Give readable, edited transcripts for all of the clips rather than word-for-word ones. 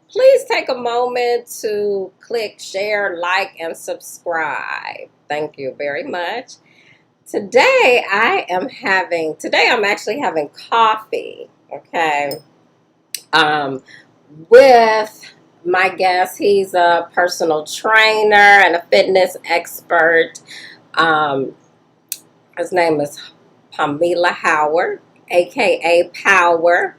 Please take a moment to click share, like, and subscribe. Thank you very much. Today I'm actually having coffee, okay, um, with my guest. He's a personal trainer and a fitness expert. Um, his name is Pamela Howard, aka Power.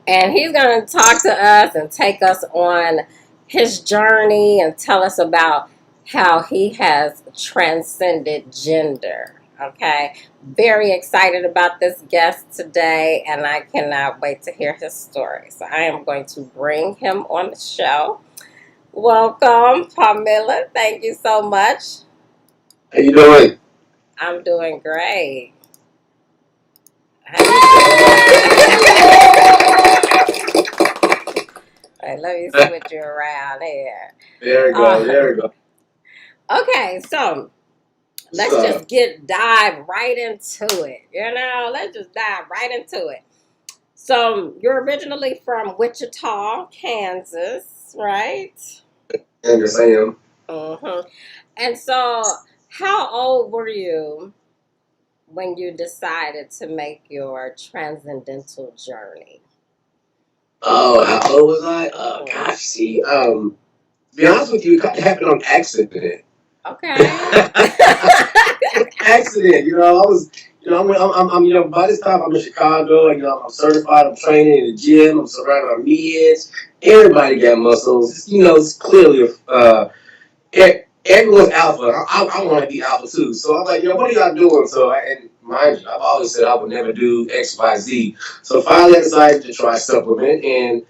And he's going to talk to us and take us on his journey and tell us about how he has transcended gender. Okay. Very excited about this guest today, and I cannot wait to hear his story. So I am going to bring him on the show. Welcome, Pamela. Thank you so much. How you doing? I'm doing great. How you doing? Let me switch you around here. There we go. Uh, There we go. okay, so let's So, just dive right into it. Let's just dive right into it. So you're originally from Wichita, Kansas, right? and yes, I am. hmm And so, how old were you when you decided to make your transcendental journey? Oh, how old was I? Oh, Mhm. gosh. See, to be honest with you, it happened on accident. Okay. Accident. I was. By this time I'm in Chicago. I'm certified. I'm training in the gym. I'm surrounded by meets. Everybody got muscles. It's clearly everyone's alpha. I want to be alpha too. So I'm like, what are y'all doing? And mind you, I've always said I would never do X, Y, Z. So finally I decided to try supplement, and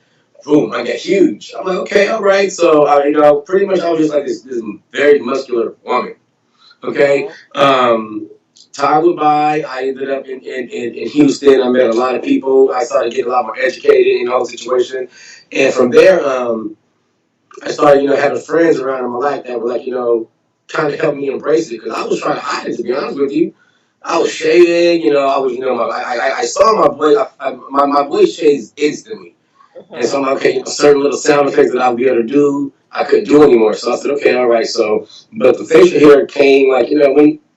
boom, I got huge. I'm like, okay, all right. So, pretty much I was just like this very muscular woman. Okay. Mhm. Time went by. I ended up in Houston. I met a lot of people. I started getting a lot more educated in the whole situation. And from there, I started, having friends around in my life that were like, kind of helping me embrace it because I was trying to hide it. To be honest with you, I was shaving. I was, I saw my voice. My voice changed instantly, and so I'm Mhm. like, okay, certain little sound effects that I'll be able to do, I couldn't do anymore. So I said, okay, all right. So, but the facial hair came like,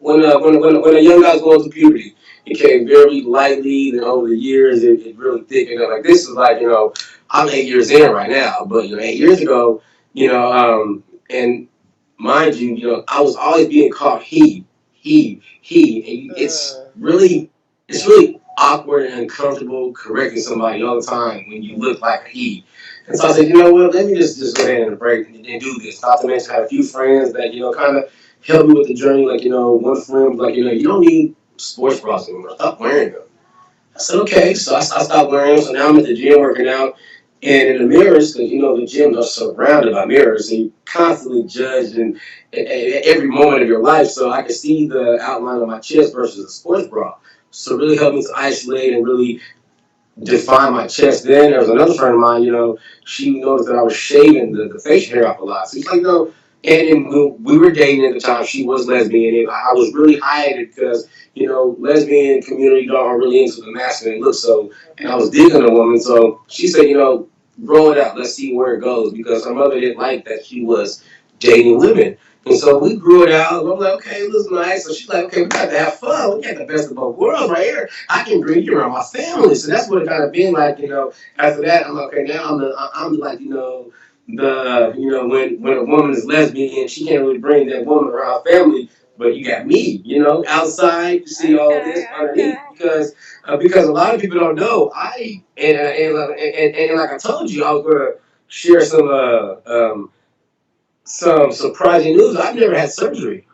when a young guy's going through puberty. It came very lightly. Then over the years, it really thickened up. Like this is like, I'm 8 years in right now, but 8 years ago, and mind you, I was always being called he, and it's really awkward and uncomfortable correcting somebody all the time when you look like a he. And so I said, what, let me just go ahead and break and do this. Not to mention I had a few friends that, kind of helped me with the journey. Like, one friend was like, you don't need sports bras anymore. Stop wearing them. I said, okay. So I stopped wearing them. So now I'm at the gym working out. And in the mirrors, because the gyms are surrounded by mirrors, and you constantly judged at every moment of your life. So I could see the outline of my chest versus a sports bra. So it really helped me to isolate and really define my chest. Then there was another friend of mine, she noticed that I was shaving the facial hair off a lot. So she's like, no. And we were dating at the time. She was lesbian, and I was really hiding because lesbian community are really into the masculine look. So, and I was digging a woman. So she said, grow it out. Let's see where it goes because her mother didn't like that she was dating women. And so we grew it out. And I'm like, okay, it looks nice. So she's like, okay, we got to have fun. We got the best of both worlds right here. I can bring you around my family. So that's what it kind of been like, After that, I'm like, okay, now I'm like, when a woman is lesbian, she can't really bring that woman around her family. But you got me, outside. You see all this Okay, underneath okay. because a lot of people don't know. And like I told you, I was gonna share some surprising news. I've never had surgery.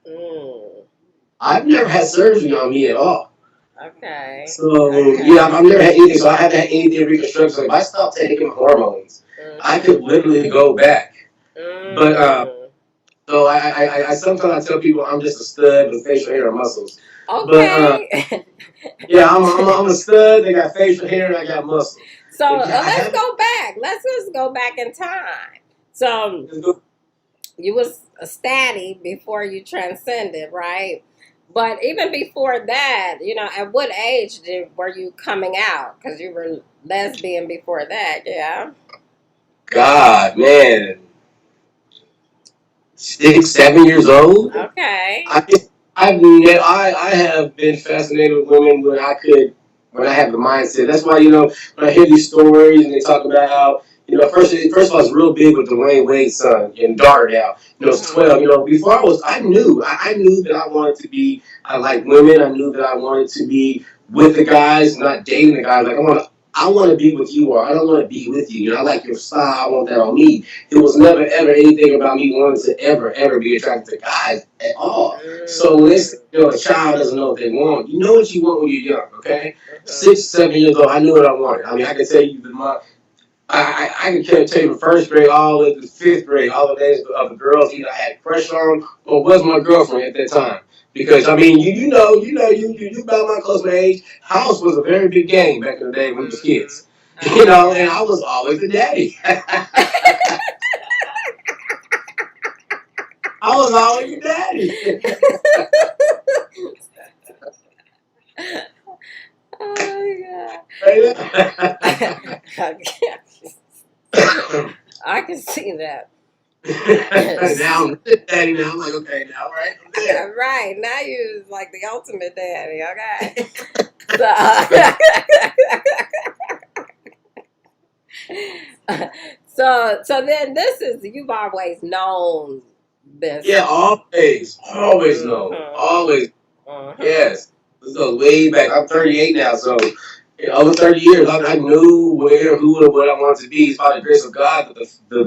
Mm, I've never had surgery on me at all. okay, So yeah, okay. I've never had anything. So I haven't had anything reconstructed. So if I stop taking hormones, I could Mhm. literally go back. But Mm. so I sometimes I tell people I'm just a stud with facial hair and muscles. But Okay. yeah, I'm a stud. I got facial hair and I got muscle. So But yeah, I let's haven't. go back. Let's just go back in time. So you was a statty before you transcended, right? But even before that, at what age were you coming out? Because you were lesbian before that, yeah. God, man, 6, 7 years old. Okay. I I have been fascinated with women when I have the mindset. That's why when I hear these stories and they talk about how first of all, I was real big with Dwayne Wade's son and daughter now. It's Mhm. 12. Before I knew that I wanted to be. I like women. I knew that I wanted to be with the guys, not dating the guys. Like I want to be with you, or I don't want to be with you. I like your style. I want that on me. It was never ever anything about me wanting to ever be attracted to guys at all. So when Mm. a child doesn't know what they want, you know what you want when you're young, okay? Mhm. 6, 7 years old, I knew what I wanted. I mean, I can tell you that I can tell you from first grade all the way to fifth grade, all the names of the girls either I had a crush on or was my girlfriend at that time. Because I mean, you about my close to my age. House was a very big game back in the day when we was Mhm. kids. Oh And yeah. I was always the daddy. I was always the daddy. Oh Right? yeah. I can see that. Now I'm the daddy. Now I'm like, okay, now right, I'm there. Right now, you like the ultimate daddy. Okay. So, so then this is you've always known this. Yeah, always know, Mhm. always. Mhm. Yes, this goes way back. I'm 38 now, so over 30 years, I knew where, who, and what I wanted to be. It's by the grace of God, but the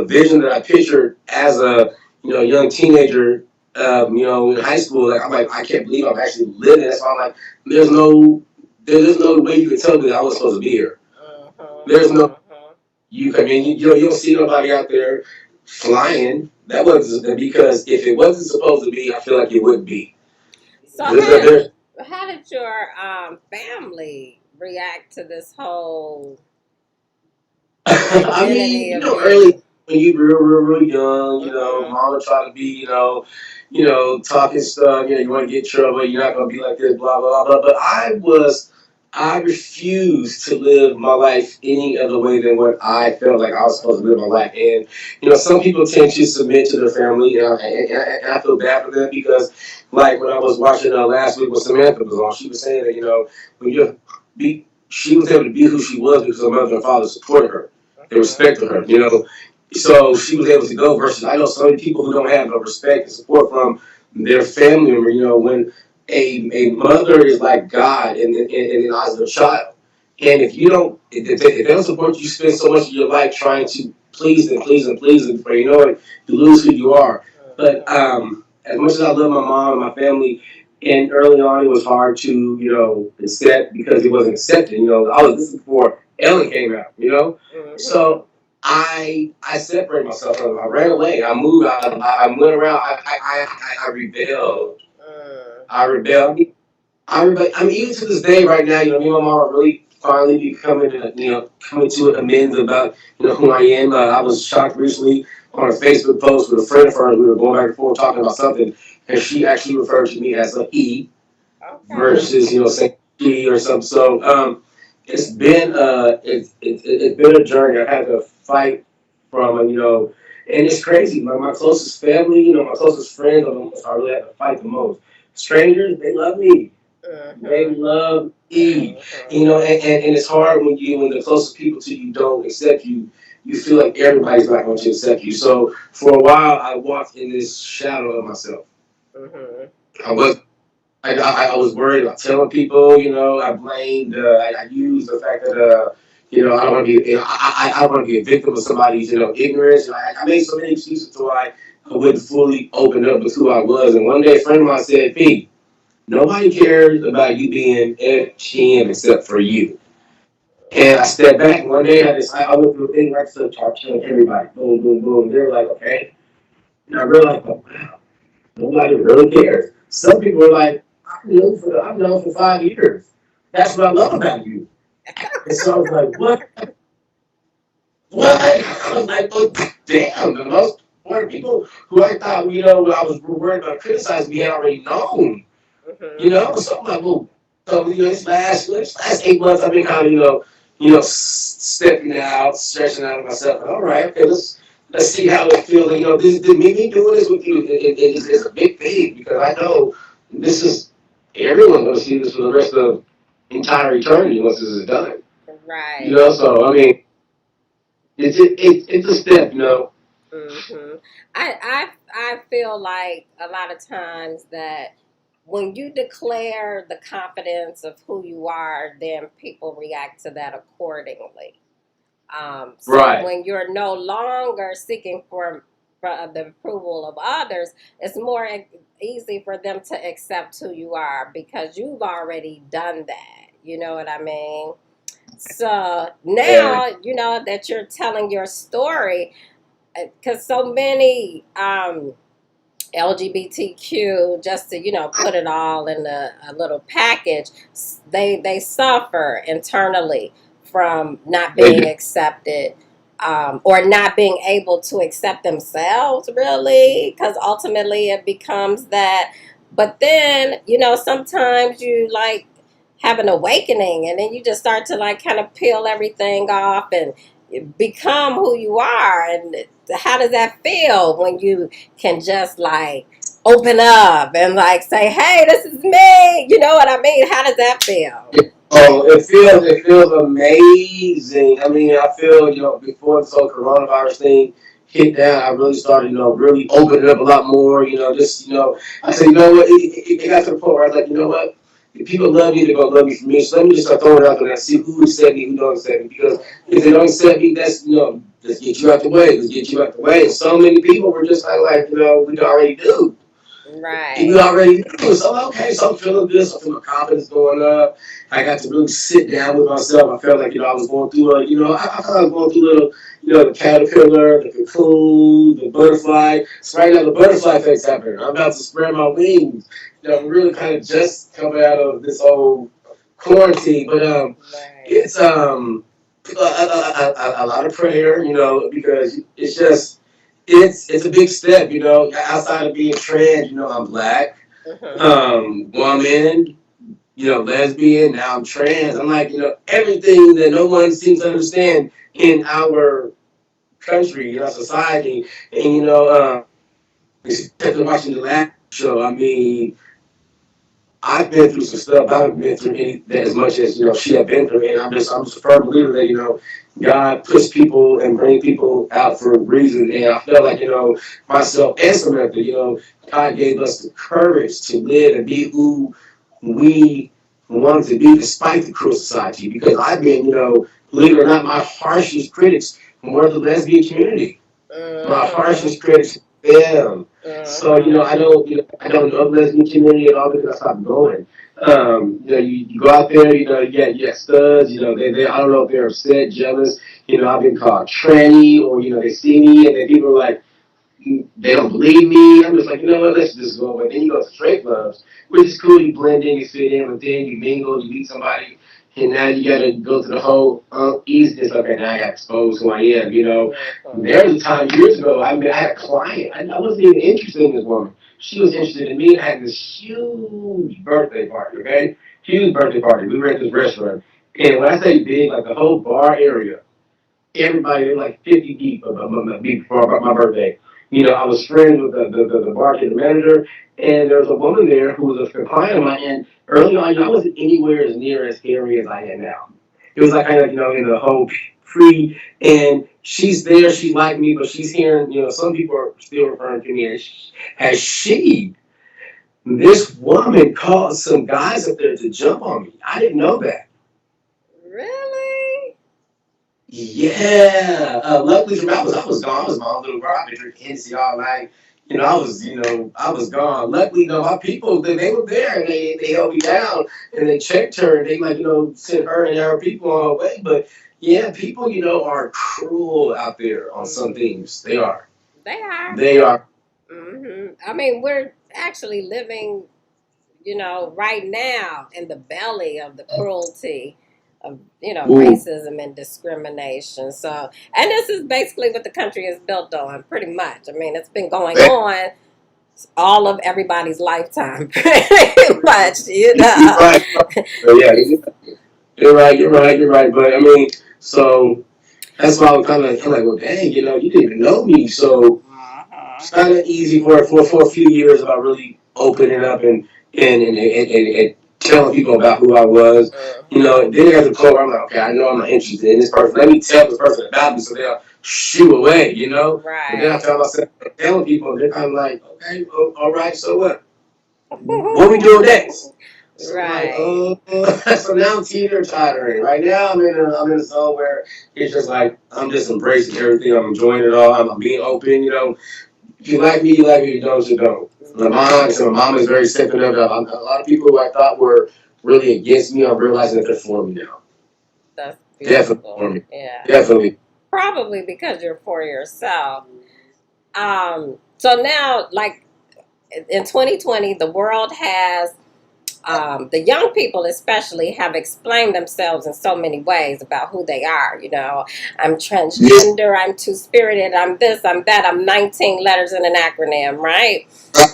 vision that I pictured as a young teenager, in high school, like I'm like I can't believe I'm actually living. That's why I'm like, there's no there's no way you can tell me that I was supposed to be here. Mhm. There's no Mhm. you. I mean, you don't see nobody out there flying. That wasn't because if it wasn't supposed to be, I feel like it would be. So There's how did your family react to this whole I mean, identity of early you? when you real young, Mhm. mom would try to be, talking stuff, you want to get in trouble, you're not gonna be like this, blah blah blah. But I refused to live my life any other way than what I felt like I was supposed to live my life. And some people tend to submit to their family, and I feel bad for them because, like when I was watching last week when Samantha was on, she was saying that when you be she was able to be who she was because her mother and father supported her. They Mhm. respected her, So she was able to go versus I know so many people who don't have no respect and support from their family member, when a mother is like God in the eyes of a child. And if you don't, if they don't support you, you spend so much of your life trying to please them, please them, please them, before you know it, you lose who you are. But Mhm. as much as I love my mom and my family, and early on it was hard to, accept because it wasn't accepted. This is before Ellen came out, Mhm. So I separated myself from them. I ran away. I moved. I went around. I rebelled. Mhm. I rebelled. I mean, even to this day, right now, me and my mom are really finally becoming, coming to amends about, who I am. I was shocked recently on a Facebook post with a friend of hers. We were going back and forth talking about something, and she actually referred to me as a he Okay. versus, saying she or something. So, it's been a journey. I had to fight from, and it's crazy. My closest family, my closest friends are the ones I really have to fight the most. Strangers, they love me. They Mhm. love me. Mhm. And it's hard when the closest people to you don't accept you. You feel like everybody's not going to accept you. So for a while, I walked in this shadow of myself. Mhm. I was I was worried about telling people. I blamed. I used the fact that I don't want to be. I don't want to be a victim of somebody's ignorance. I made so many excuses to why I wouldn't fully open up with who I was. And one day, a friend of mine said, "P, nobody cares about you being FGM except for you." And I stepped back. One day, I went through a thing where I started telling everybody, boom, boom, boom. They were like, "Okay," and I realized, oh, wow, nobody really cares. Some people are like, I've known for 5 years. That's what I love about you. And so I was like, what? I was like, oh, damn, the most. Or people who I thought, I was worried about criticizing, we had already known. Mhm. So I'm like, well, so this last 8 months, I've been kind of, stepping out, stretching out of myself. All right, okay, let's see how it feels. This me doing this with you is a big thing because I know this is everyone's going to see this for the rest of entire eternity once this is done. Right. So I mean, it's a step. Hmm. I feel like a lot of times that when you declare the confidence of who you are, then people react to that accordingly. So Right. when you're no longer seeking for the approval of others, it's more easy for them to accept who you are because you've already done that. You know what I mean? So Yeah. now, that you're telling your story, because so many LGBTQ, just to put it all in a little package, they suffer internally from not They being do. accepted, or not being able to accept themselves, really, because ultimately it becomes that. But then sometimes you like have an awakening, and then you just start to like kind of peel everything off and become who you are. And how does that feel when you can just like open up and like say, "Hey, this is me." You know what I mean? How does that feel? Oh, it feels amazing. I mean, I feel before this whole coronavirus thing hit down, I really started really opening up a lot more. Just I said, what, it got to the point where I was like, what, if people love you, they're gonna love you for me. So let me just start throwing it out there and see who accept me, who don't accept me. Because if they don't accept me, that's let's get you out the way. Let's get you out the way. And so many people were just like, we already do. You Right. already knew. So okay, so I'm feeling good. So I feel my confidence going up. I got to really sit down with myself. I felt like I was going through I felt like I was going through a little the caterpillar, the cocoon, the butterfly. So right now the butterfly effect's happening. I'm about to spread my wings. Really kind of just coming out of this whole quarantine, but Right. it's a lot of prayer, because it's just it's a big step, outside of being trans, I'm black, Mhm. woman, lesbian, now I'm trans. I'm like, everything that no one seems to understand in our country, in our society. And, especially watching the last show, I mean, I've been through some stuff. I haven't been through any that as much as she had been through, and I'm just a firm believer that God puts people and bring people out for a reason. And I felt like myself and Samantha, God gave us the courage to live and be who we wanted to be, despite the cruel society. Because I've been, believe it or not, my harshest critics were the lesbian community. My Mhm. harshest critics, them. So Mhm. I don't know the lesbian community at all because I stopped going. You go out there, you got studs, they I don't know if they're upset, jealous, I've been called tranny, or they see me and then people are like, they don't believe me. I'm just like, what, let's just go. But then you go to straight clubs, which is cool. You blend in, you fit in, but then you mingle, you meet somebody, and now you got to go to the whole easiness. Okay, now I got to expose who I am. Mhm. There was a time years ago, I had a client. I wasn't even interested in this woman. She was interested in me. I had this huge birthday party, okay? Huge birthday party. We were at this restaurant. And when I say big, like the whole bar area, everybody, they like 50 deep before my birthday. I was friends with the bartender manager, and there was a woman there who was a client of mine. And early on, I wasn't anywhere as near as scary as I am now. It was like kind of in the whole pre, and she's there, she liked me, but she's hearing, some people are still referring to me as she. This woman caused some guys up there to jump on me. I didn't know that. Really? Yeah. Luckily for me, I was gone. I was my own little girl. I've been drinking Hennessy all night. I was gone. Luckily, my people, they were there and they held me down and they checked her and they like, sent her and her people on her way. But yeah, people, are cruel out there on some Mhm. things. They are. They are. They are. I mean, we're actually living, right now in the belly of the cruelty. of Ooh. racism and discrimination. So, and this is basically what the country is built on, pretty much. I mean, it's been going on all of everybody's lifetime, pretty much. You're right. Yeah, you're right. You're right. You're right. But I mean, so that's why I'm like, well, dang, you didn't even know me, so it's kind of easy for a few years about really opening up and telling people about who I was. And then as a coach, I'm like, okay, I know I'm not interested in this person. Let me tell this person about me so they'll shoo away. But then I Right. found myself telling people, and they're kind of like, okay, all right, so what? What we doing next? So I'm like, Right. oh, so now I'm teeter tottering. Right now I'm in a zone where it's just like I'm just embracing everything. I'm enjoying it all. I'm being open. If you like me, you like me. If you don't, you don't. My mom is very accepting of it. A lot of people who I thought were really against me, I'm realizing that they're for me now. That's Definitely for beautiful. me. Yeah. Definitely. Probably because you're for yourself. So now, like in 2020, the world has the young people especially have explained themselves in so many ways about who they are. I'm Yeah. transgender, I'm two-spirited, I'm this, I'm that, I'm 19 letters in an acronym, right?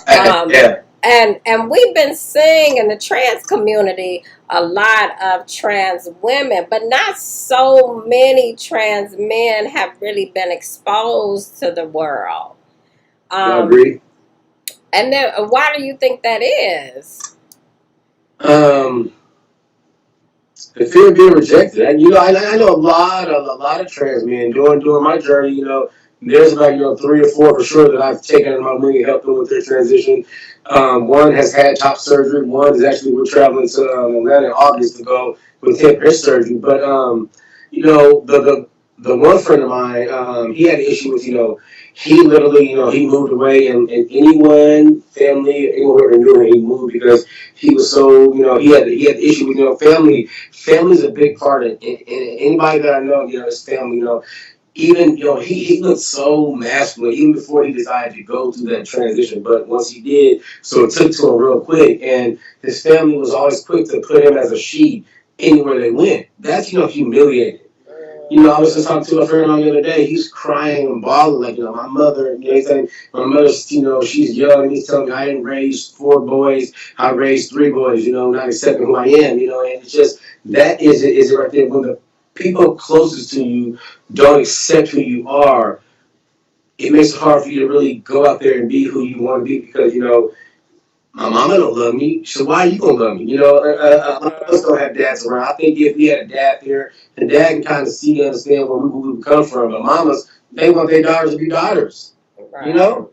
um, Yeah. and we've been seeing in the trans community a lot of trans women, but not so many trans men have really been exposed to the world. I um, agree. and then why do you think that is? Um, the fear of being rejected. And I know a lot of trans men during my journey. There's about 3 or 4 for sure that I've taken under my wing and helped them with their transition. One has had top surgery. One is actually we're traveling to Atlanta in August to go with his surgery. But the one friend of mine, he had an issue with he literally he moved away and anyone family anyone who ever knew him he moved because he was so he had the issue with family. Family's a big part of it. And anybody that I know, his family, even, he looked so masculine even before he decided to go through that transition. But once he did, so it took to him real quick. And his family was always quick to put him as a she anywhere they went. That's, humiliating. I was just talking to a friend of mine the other day. He's crying and bawling like, my mother. He's saying my mother's, she's young. And he's telling me I didn't raise 4 boys. I raised 3 boys. Not accepting who I am. And it's just that is it right there. When the people closest to you don't accept who you are, it makes it hard for you to really go out there and be who you want to be because my mama don't love me, so why are you gonna love me? A lot of us don't have dads around. I think if we had a dad there, the dad can kind of see and understand where we come from. But mamas, they want their daughters to be daughters, you Right. know.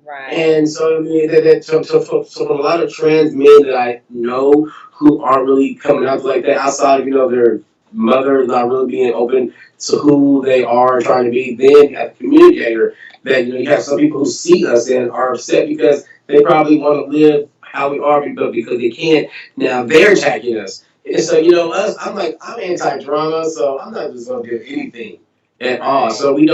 Right. And so I mean, so from a lot of trans men that I know who aren't really coming out like that, outside of their mother not really being open to who they are trying to be, then you have the communicator that you have some people who see us and are upset because they probably want to live how we are because they can't. Now they're attacking us. And so us, I'm like I'm anti-drama, so I'm not just gonna do anything at all. Right. So we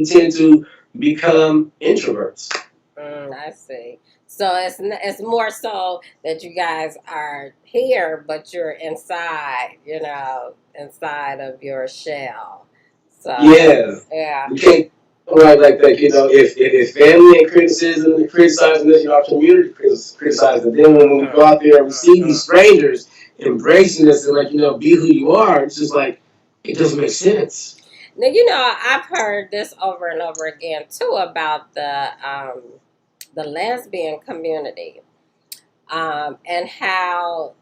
tend to become introverts. I see. So it's more so that you guys are here, but you're inside, inside of your shell. So Yeah, yeah. we can't right like that. If family and criticism and criticizing us, our community criticizing. Then when we go out there and we see these strangers embracing us and be who you are, it's just like it doesn't make sense. Now I've heard this over and over again too about the lesbian community, and how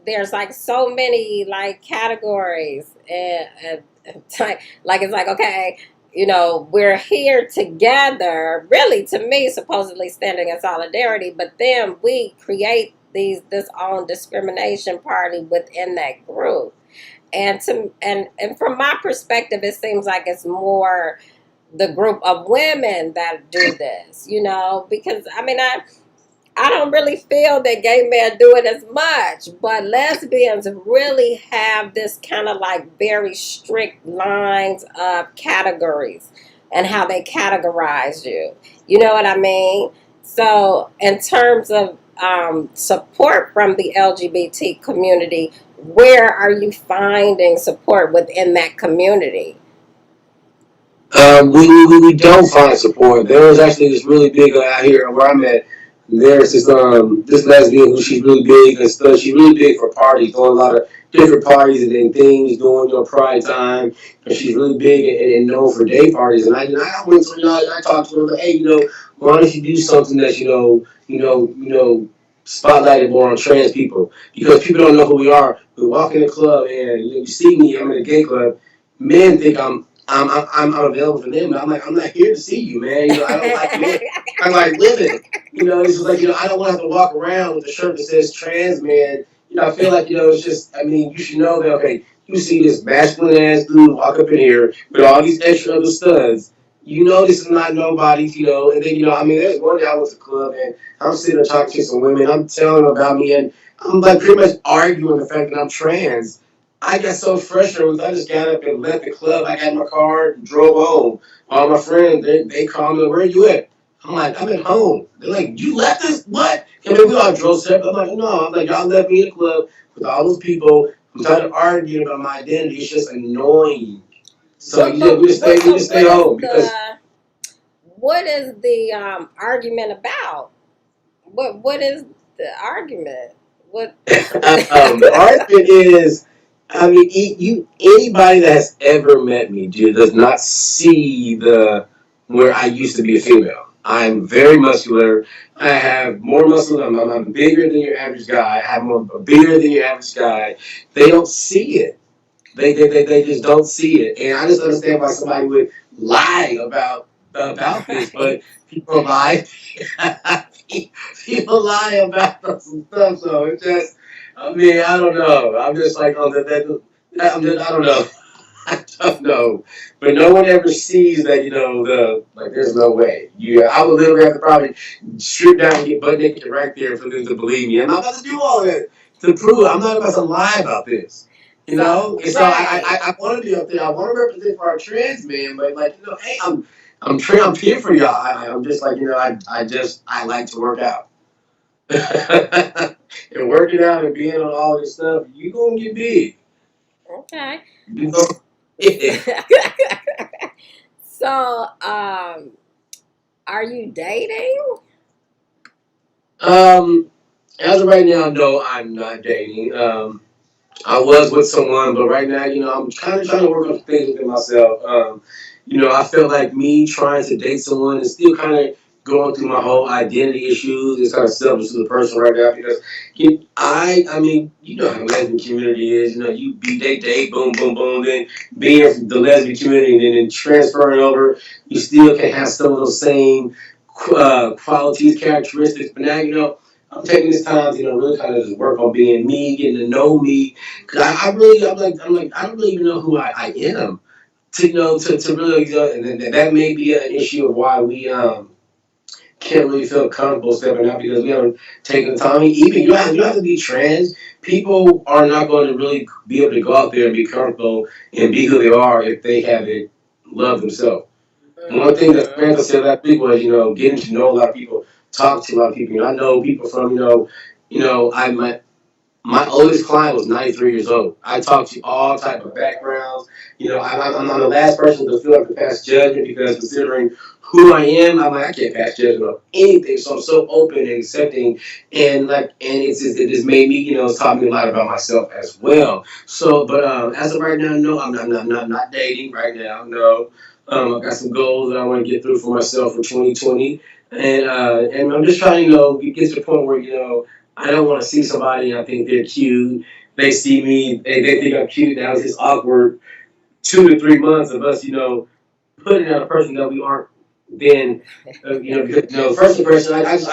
there's like so many like categories, and like it's like, okay, we're here together, really, to me, supposedly standing in solidarity, but then we create this own discrimination party within that group. And from my perspective, it seems like it's more the group of women that do this, because I don't really feel that gay men do it as much, but lesbians really have this kind of like very strict lines of categories and how they categorize you. You know what I mean? So, in terms of support from the LGBT community, where are you finding support within that community? We don't find support. There was actually this really big out here where I'm at. There's this lesbian who she's really big and stuff. She's really big for parties, doing a lot of different parties and then things, doing pride time. And she's really big and known for day parties. And I went to I talked to her like, hey, why don't you do something that spotlighted more on trans people because people don't know who we are. We walk in the club and you see me. I'm in a gay club. Men think I'm available for them. But I'm not here to see you, man. I don't like men. I like women. It's just like I don't want to have to walk around with a shirt that says trans man. I feel like it's just. I mean, you should know that. Okay, you see this masculine ass dude walk up in here with all these extra other studs. This is not nobody. And then I mean, there's one day I went to the club and I'm sitting there talking to some women. I'm telling them about me and I'm like pretty much arguing the fact that I'm trans. I got so frustrated. I just got up and left the club. I got in my car, and drove home. All my friends, they called me, where you at? I'm like, I'm at home. They're like, you left us? What? I mean, we all drove separate. I'm like, no. I'm like, y'all left me in the club with all those people. I'm trying to argue about my identity. It's just annoying. So we just stay home because what is the argument about? What is the argument? What? the argument is, I mean, anybody that has ever met me, dude, does not see the where I used to be a female. I'm very muscular. I have more muscle. I'm bigger than your average guy. I have more bigger than your average guy. They don't see it. They just don't see it. And I just understand why somebody would lie about this, but people lie. People lie about some stuff, so it's just. I mean, I don't know. I'm just like on I don't know. I don't know. But no one ever sees that, there's no way. I would literally have to probably strip down and get butt naked right there for them to believe me. I'm not about to do all that to prove it. I'm not about to lie about this. And so Right. I want to be up there. I want to represent for our trans men, but hey, I'm here for y'all. I'm just like, I like to work out. And working out and being on all this stuff, you gonna get big. Okay. You know? Yeah. So, are you dating? Um, as of right now, no, I'm not dating. I was with someone, but right now, I'm kind of trying to work on some things within myself. I feel like me trying to date someone is still kind of going through my whole identity issues. It's kind of selfish to the person right now because I mean, you know how the lesbian community is. You be date, boom, boom, boom, then being from the lesbian community and then transferring over, you still can have some of those same qualities, characteristics. But now, I'm taking this time to really kind of just work on being me, getting to know me, because I really I'm like I don't really even know who I am to to really and then that may be an issue of why we can't really feel comfortable stepping out because we haven't taken the time. Even you don't have to be trans. People are not going to really be able to go out there and be comfortable and be who they are if they haven't loved themselves. One thing that Mm-hmm. Samantha said last week was, getting to know a lot of people, talk to a lot of people. I know people from, I met my oldest client was 93 years old. I talked to all type of backgrounds. I'm the last person to feel like to pass judgment because considering who I am, I'm like I can't pass judgment on anything. So I'm so open and accepting, and it just made me, it's taught me a lot about myself as well. So, but as of right now, no, I'm not dating right now. No, I've got some goals that I want to get through for myself for 2020, and I'm just trying, get to the point where I don't want to see somebody and I think they're cute. They see me, they think I'm cute. Now it's just awkward 2 to 3 months of us, putting out a person that we aren't. Then, because, first impression, it's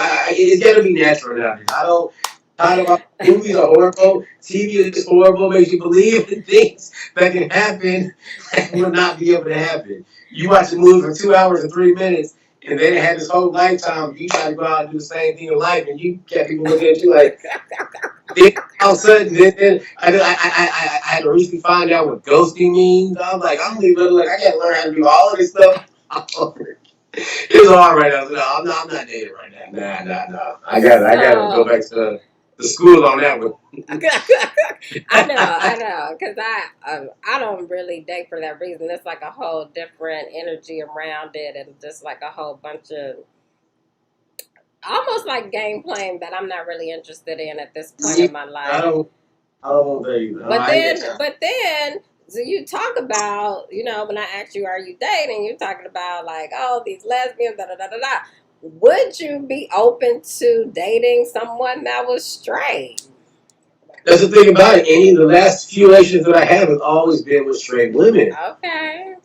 got to be natural now. I don't. Tired about movies are horrible. TV is horrible. Makes you believe in things that can happen that will not be able to happen. You watch a movie for 2 hours and 3 minutes, and then it had this whole lifetime. You try to go out and do the same thing in life, and you got people looking at you like, then all of a sudden, then I had to recently find out what ghosting means. I'm like, I'm leaving. Like, I got to learn how to do all of this stuff. It's hard right now. No, I'm not dating right now. Nah. I got to go So, back to the school on that one. I know, because I don't really date for that reason. It's like a whole different energy around it, and just like a whole bunch of almost like game playing that I'm not really interested in at this point Yeah, in my I life. don't. I don't want that either. But I ain't got then, time. but then, so you talk about, when I asked you, are you dating? You're talking about like, oh, these lesbians, da da da da da. Would you be open to dating someone that was straight? That's the thing about it. The last few relations that I have has always been with straight women. Okay.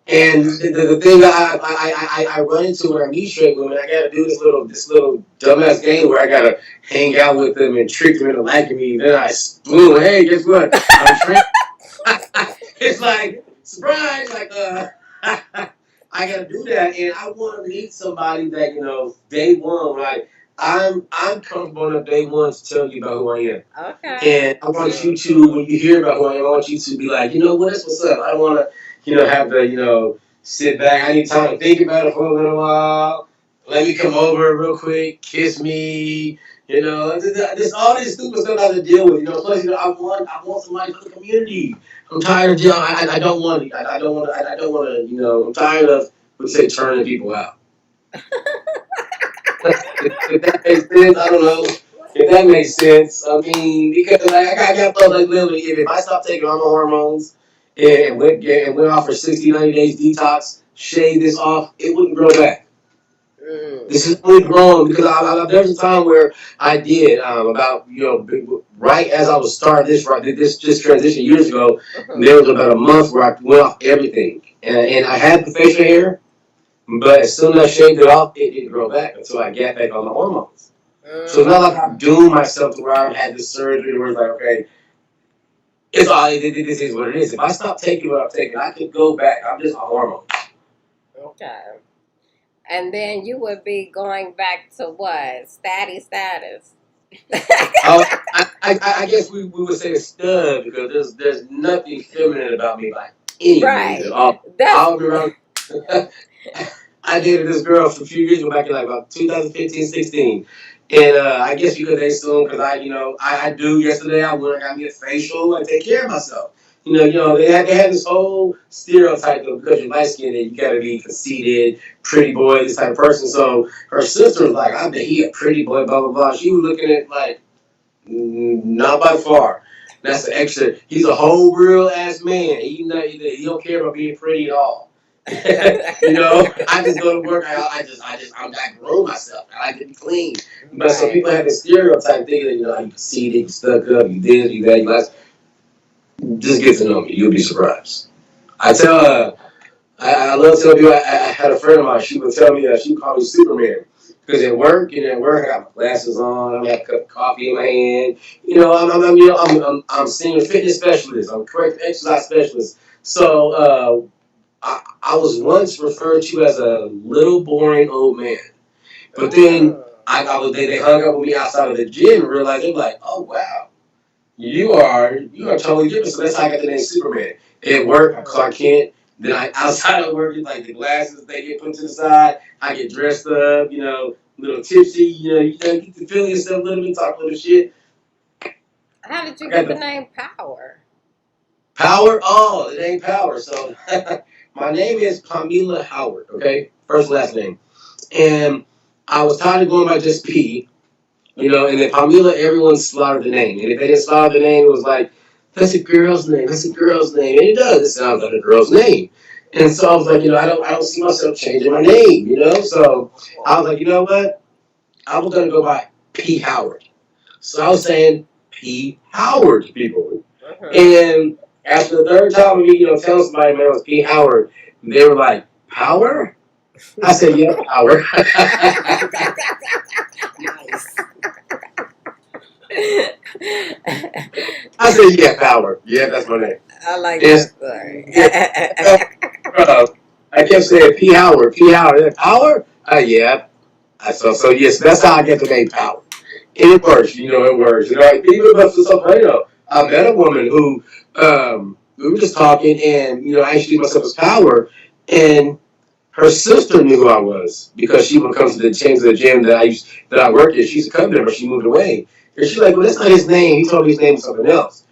And the thing that I run into when I meet straight women, I gotta do this little dumbass game where I gotta hang out with them and trick them into liking me. Then I boom, hey, guess what? I'm straight. It's like surprise, like I gotta do that, and I want to meet somebody that day one, like I'm comfortable enough day one to tell you about who I am. Okay. And I want you to, when you hear about who I am, I want you to be like, you know what, that's what's up. I don't want to, have to, sit back. I need time to think about it for a little while. Let me come over real quick, kiss me. There's all this stupid stuff I have to deal with. Plus, I want somebody for the community. I'm tired of dealing. I don't want. I don't want. I don't want to. I'm tired of, let's say, turning people out. If that makes sense, I don't know. If that makes sense, I mean, because like, I got thought like literally, if I stopped taking all my hormones and went off for 60, 90 days detox, shave this off, it wouldn't grow back. Mm. This is only grown because there was a time where I did about right as I was starting this transition years ago. Mhm. There was about a month where I went off everything, and I had the facial hair, but as soon as I shaved it off, it didn't grow back until I got back on the hormones. So it's not like I'm doomed myself to where I've had this surgery where it's like, okay, this is what it is. If I stop taking what I'm taking, I could go back. I'm just on hormones. Okay. And then you would be going back to what? Statty status. I guess we would say a stud because there's nothing feminine about me by any means at Right. all. That's I'll be around. I dated this girl for a few years ago, back in like about 2015, 16. And I guess because they assume, because I do yesterday, I went and got me a facial and take care of myself. They had this whole stereotype of because you're light skinned and you got to be conceited, pretty boy, this type of person. So her sister was like, I bet he a pretty boy, blah, blah, blah. She was looking at like, not by far. That's the extra. He's a whole real ass man. He don't care about being pretty at all. I just go to work. I grow myself. I like to be clean. But some people have this stereotype thinking that you conceited, you stuck up, you this, you that, you last. Just get to know me. You'll be surprised. I tell I love telling people. I had a friend of mine. She would tell me she would call me Superman because at work, I got my glasses on. I got a cup of coffee in my hand. I'm senior fitness specialist. I'm correct exercise specialist. So I was once referred to as a little boring old man. But then they hung up with me outside of the gym and realized they're like, oh wow, you are totally different. So that's how I got the name Superman. At work, I'm Clark Kent. Then outside of work, it's like the glasses they get put to the side. I get dressed up, a little tipsy. You get to feel yourself a little bit, talk a little shit. How did you I got get the the name Power? power. Oh, it ain't power. So my name is Pamela Howard. Okay, first last name. And I was tired of going by just P. And then Pamela, everyone slaughtered the name. And if they didn't slaughter the name, it was like, that's a girl's name, that's a girl's name. And it does, it sounds like a girl's name. And so I was like, I don't see myself changing my name. So I was like, you know what? I was gonna go by P. Howard. So I was saying P. Howard to people. And after the third time of me, telling somebody my name was P. Howard, they were like, Power? I said, yeah, Power. Nice. I said, yeah, Power. Yeah, that's my name. I like Yes. that story. Yeah. I kept saying P. Howard, P. Howard. Power? Yeah. So yes, that's how I get the name Power. And it works, it works. Even but for something, I met a woman who we were just talking, and I introduced myself as Power, and her sister knew who I was because she would come to the gym that I worked at. She used to come there, but she moved away. And she's like, well, that's not his name. He told me his name was something else.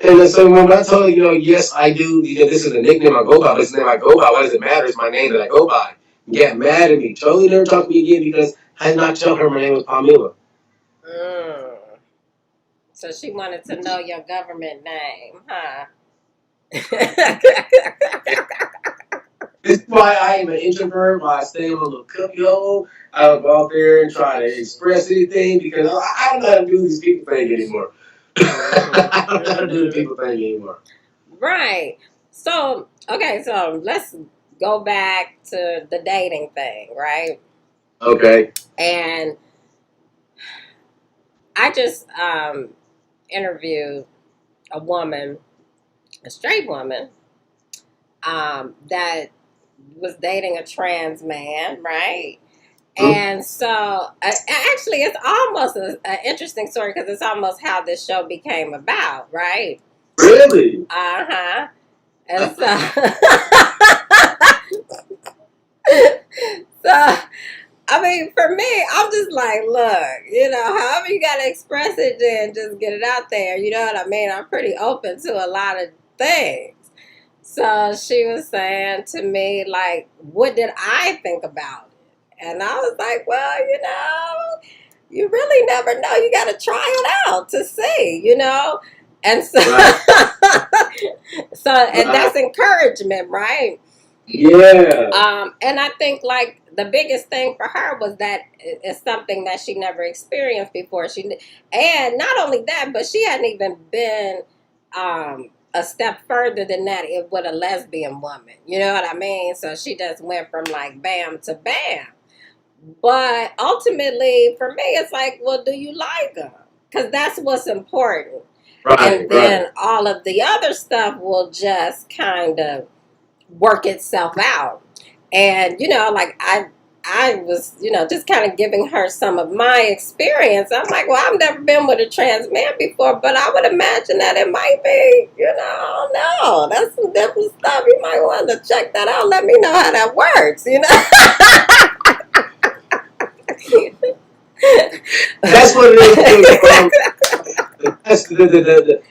And then so when I told her, yes, I do. This is a nickname I go by. This is the name I go by. Why does it matter? It's my name that I go by. Get mad at me. Totally never talk to me again because I did not tell her my name was Pamela. Mm. So she wanted to know your government name, huh? This is why I am an introvert. Why I stay in my little cubby hole. I don't go out there and try to express anything because I don't know how to do this people thing anymore. I don't know how to do the people thing anymore. Right. So, okay, so let's go back to the dating thing, right? Okay. And I just interviewed a woman, a straight woman, that was dating a trans man, right? And so, actually, it's almost an interesting story because it's almost how this show became about, right? Really? Uh huh. And so, so I mean, for me, I'm just like, look, however you gotta express it, then just get it out there. You know what I mean? I'm pretty open to a lot of things. So she was saying to me, like, what did I think about it? And I was like, well, you really never know. You got to try it out to see. And so, Right. and that's encouragement, right? Yeah. And I think like the biggest thing for her was that it's something that she never experienced before. And not only that, but she hadn't even been a step further than that with a lesbian woman. You know what I mean? So she just went from like bam to bam. But ultimately, for me, it's like, well, do you like them? Because that's what's important. Right. And then Right. all of the other stuff will just kind of work itself out. And like I was just kind of giving her some of my experience. I'm like, well, I've never been with a trans man before, but I would imagine that it might be, no, that's some different stuff. You might want to check that out. Let me know how that works. That's what it is.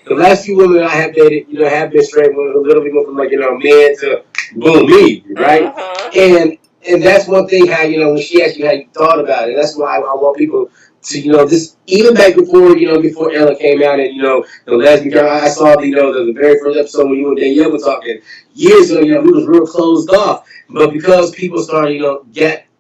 The last few women I have dated, have been straight women, a little bit more from like, men to boom me, right? Uh-huh. And that's one thing how, when she asked you how you thought about it, that's why I want people to, this even back before, before Ella came out and, the lesbian girl, I saw, the very first episode when you and Danielle were talking years ago, we was real closed off. But because people started,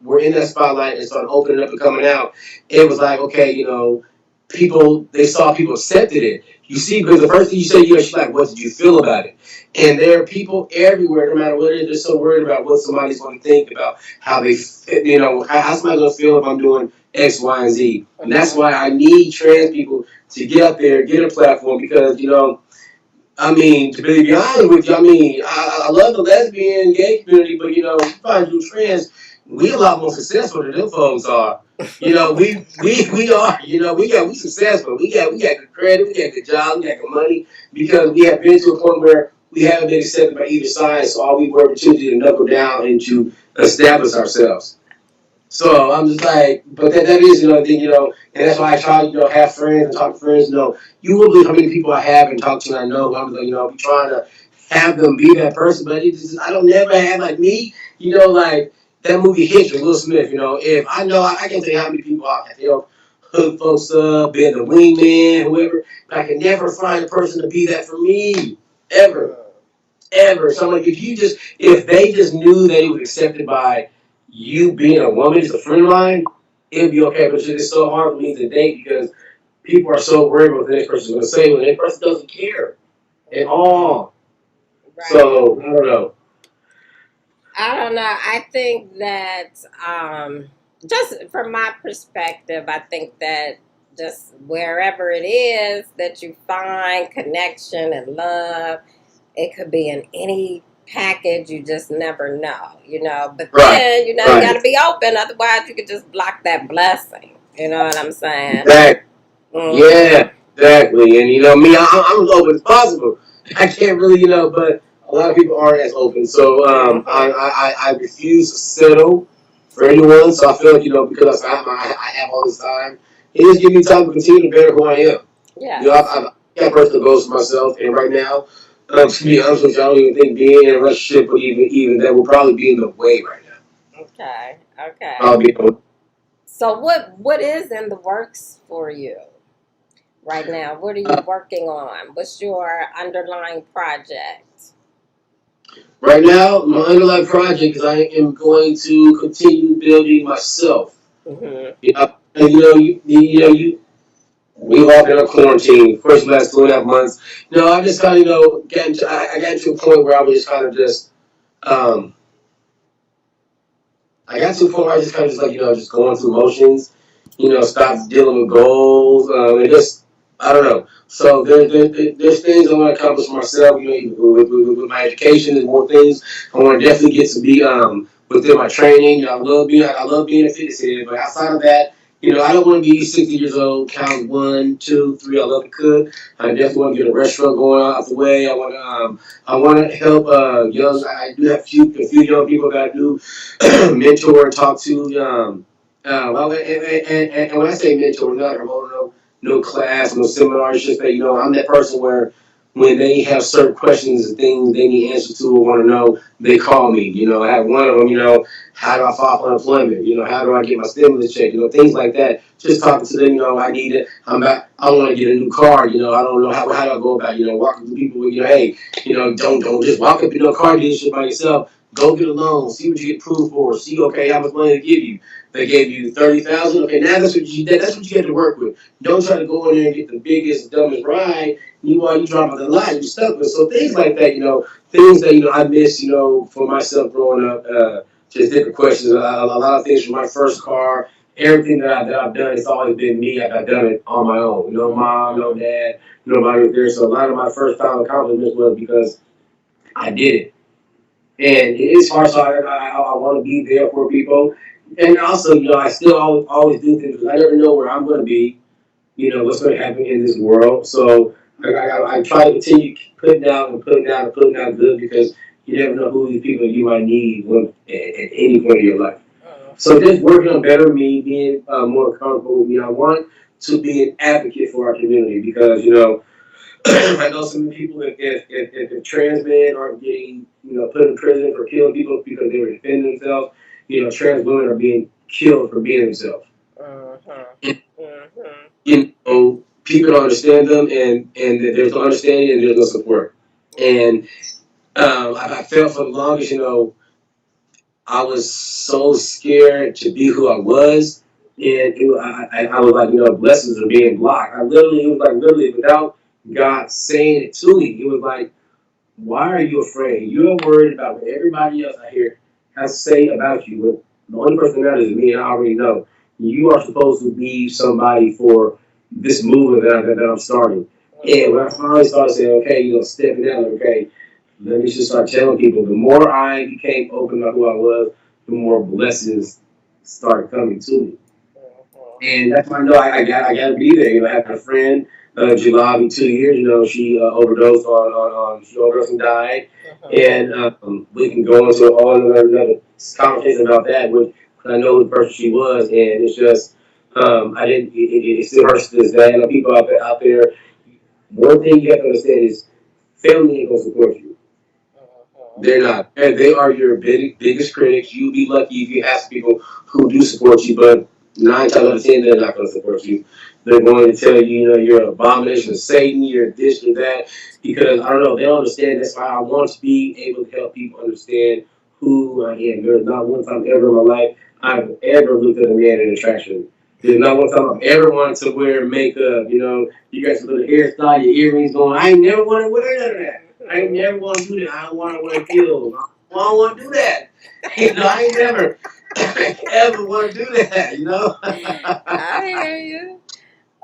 were in that spotlight and started opening up and coming out, it was like, okay, they saw people accepted it. You see, because the first thing you say, she's like, what did you feel about it? And there are people everywhere, no matter what it is, they're so worried about what somebody's going to think about how they fit, how somebody's going to feel if I'm doing X, Y, and Z. And that's why I need trans people to get up there, get a platform, because, I mean, to be honest with you, I mean, I love the lesbian, gay community, but, you find you trans, we a lot more successful than them folks are. We are, we successful. We got good credit, we got good jobs, we got good money, because we have been to a point where we haven't been accepted by either side, so all we were to do to knuckle down and to establish ourselves. So I'm just like, but that is, thing, and that's why I try to, have friends and talk to friends, you won't believe how many people I have and talk to and I know, I'm like, I'm trying to have them be that person, but I don't never have like me, like that movie Hitch with Will Smith, if I know, I can't tell you how many people I have helped hook folks up, being the wingman, whoever, but I can never find a person to be that for me, ever. Ever. So I'm like, if they just knew that it was accepted by you being a woman, just a friend of mine, it'd be okay. But it's so hard for me to date because people are so worried about what the next person's going to say when the next person doesn't care at all. Right. So I don't know. I don't know. I think that just from my perspective, I think that just wherever it is that you find connection and love, it could be in any package. You just never know. But then, you got to be open. Otherwise, you could just block that blessing. You know what I'm saying? Exactly. Mm-hmm. Yeah, exactly. And, me, I'm as open as possible. I can't really, but a lot of people aren't as open. So I refuse to settle for anyone. So I feel like, because I have all this time it just gives me time to continue to better who I am. You know, Yes. I've got personal goals for myself, and right now, to be honest with you, I don't even think being in a relationship would even that will probably be in the way right now. Okay. Okay. Probably be So what is in the works for you right now? What are you working on? What's your underlying project? right now, my underlying project is I am going to continue building myself. Mhm. And we've all been on quarantine. First last 2.5 months. I just kind of got into I got to a point where I was just kind of just um I got to a point where I just kind of just like just going through motions. Stop dealing with goals and just I don't know. So there's things I want to accomplish for myself. With my education, there's more things I want to definitely get to be within my training. I love being a fitness head, but outside of that. I don't want to be 60 years old, count one, two, three. I love to cook. I definitely want to get a restaurant going out the way. I want to help young. I do have a few young people that I do mentor and talk to. And when I say mentor, not no class, no seminar. It's just that I'm that person where when they have certain questions and things they need answers to or want to know, they call me. I have one of them. How do I file for unemployment? How do I get my stimulus check? Things like that. Just talking to them. I need it. I want to get a new car. I don't know how do I go about walking to people with hey, don't just walk up in a car dealership by yourself. Go get a loan. See what you get approved for. See how much money they give you. They gave you 30,000. Okay, now that's what you get to work with. Don't try to go in there and get the biggest, dumbest ride. While you drop out the line, you stuck with. So things like that. Things that I miss. For myself growing up. Just different questions. A lot of things from my first car. Everything that I've done, it's always been me. I've done it on my own. No mom, no dad, nobody was there. So a lot of my first time accomplishments was because I did it. And it's hard, so I want to be there for people. And also, I still always do things because I never know where I'm going to be, what's going to happen in this world. So I try to continue putting out and putting out and putting out good because you never know who these people you might need at any point in your life. So just working on better me, being more comfortable with me. I want to be an advocate for our community because, I know some people if trans men are getting put in prison for killing people because they were defending themselves. Trans women are being killed for being themselves. People don't understand them, and there's no understanding and there's no support. And I felt for the longest, I was so scared to be who I was, and I was like, blessings are being blocked. It was like literally without God saying it to me, it was like, why are you afraid? You're worried about what everybody else out here has to say about you. But the only person that matters is me, and I already know. You are supposed to be somebody for this movement that I'm starting. And when I finally started saying, okay, stepping out, okay, let me just start telling people. The more I became open about who I was, the more blessings started coming to me. And that's why I know I got to be there. I have a friend, July, in 2 years. She overdosed she overdosed and died. And we can go into a whole another conversation about that. Which I know who the person she was, and it's just I didn't. It still hurts to this day. I know people out there. One thing you have to understand is family ain't gonna support you. They're not. And they are your biggest critics. You'll be lucky if you ask people who do support you, but 9 times out of 10, they're not going to support you. They're going to tell you, you're an abomination of Satan, you're this or that, because I don't know, they don't understand. That's why I want to be able to help people understand who I am. There's not one time ever in my life I've ever looked at a man in attraction. There's not one time I've ever wanted to wear makeup. You got your little hairstyle, your earrings going. I ain't never want to wear none of that. I ain't never want to do that. I don't want to wear heels. I don't want to do that. I ain't never ever want to do that. I hear you.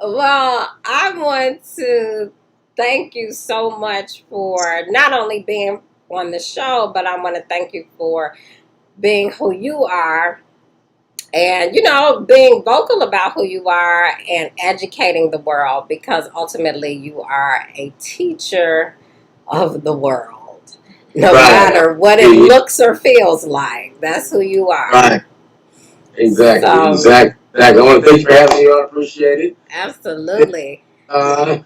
Well, I want to thank you so much for not only being on the show, but I want to thank you for being who you are and, being vocal about who you are and educating the world because ultimately you are a teacher of the world. No Right. matter what it looks or feels like, that's who you are. Right. Exactly, So, exactly. I want to thank you for having me on. I appreciate it. absolutely. Uh,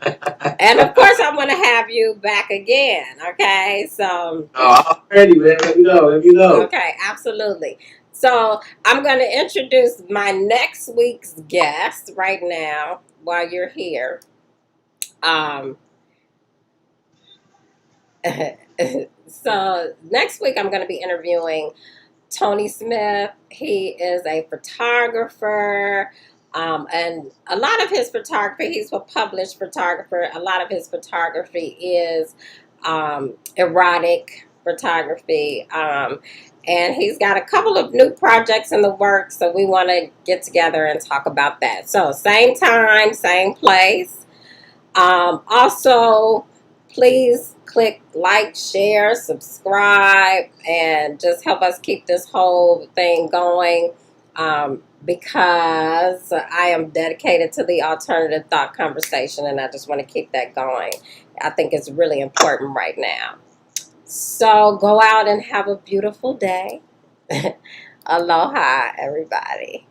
And of course, I want to have you back again. Okay. So, oh, I'm ready, man. Let me know. Let me know. okay, absolutely. So, I'm going to introduce my next week's guest right now while you're here. Um, so, next week, I'm going to be interviewing Tony Smith. He is a photographer. And a lot of his photography, he's a published photographer. A lot of his photography is erotic photography. And he's got a couple of new projects in the works. So we want to get together and talk about that. So, same time, same place. Also, please click like, share, subscribe, and just help us keep this whole thing going, because I am dedicated to the alternative thought conversation and I just want to keep that going. I think it's really important right now. So go out and have a beautiful day. Aloha, everybody.